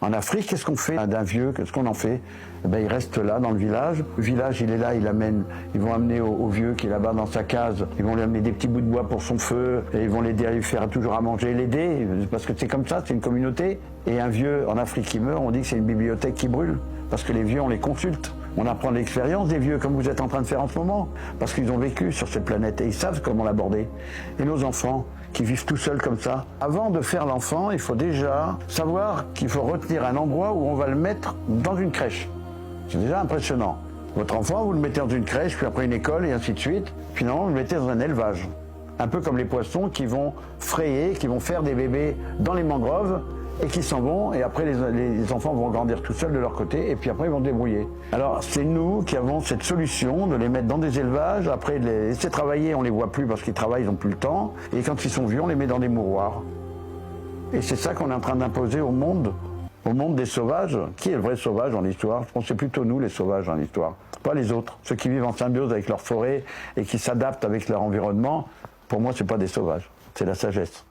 En Afrique, qu'est-ce qu'on fait d'un vieux? Qu'est-ce qu'on en fait? Eh ben, il reste là dans le village. Le village, il est là, ils vont amener au vieux qui est là-bas dans sa case, ils vont lui amener des petits bouts de bois pour son feu, et ils vont l'aider à lui faire toujours à manger, l'aider, parce que c'est comme ça, c'est une communauté. Et un vieux en Afrique qui meurt, on dit que c'est une bibliothèque qui brûle, parce que les vieux, on les consulte. On apprend l'expérience des vieux, comme vous êtes en train de faire en ce moment, parce qu'ils ont vécu sur cette planète et ils savent comment l'aborder. Et nos enfants, qui vivent tout seuls comme ça, avant de faire l'enfant, il faut déjà savoir qu'il faut retenir un endroit où on va le mettre dans une crèche. C'est déjà impressionnant. Votre enfant, vous le mettez dans une crèche, puis après une école, et ainsi de suite. Finalement, vous le mettez dans un élevage. Un peu comme les poissons qui vont frayer, qui vont faire des bébés dans les mangroves, et qui s'en vont, et après les enfants vont grandir tout seuls de leur côté, et puis après ils vont se débrouiller. Alors c'est nous qui avons cette solution de les mettre dans des élevages, après de les laisser travailler, on les voit plus parce qu'ils travaillent, ils n'ont plus le temps, et quand ils sont vieux, on les met dans des mouroirs. Et c'est ça qu'on est en train d'imposer au monde des sauvages. Qui est le vrai sauvage dans l'histoire? Je pense que c'est plutôt nous les sauvages dans l'histoire, pas les autres. Ceux qui vivent en symbiose avec leur forêt et qui s'adaptent avec leur environnement, pour moi c'est pas des sauvages, c'est la sagesse.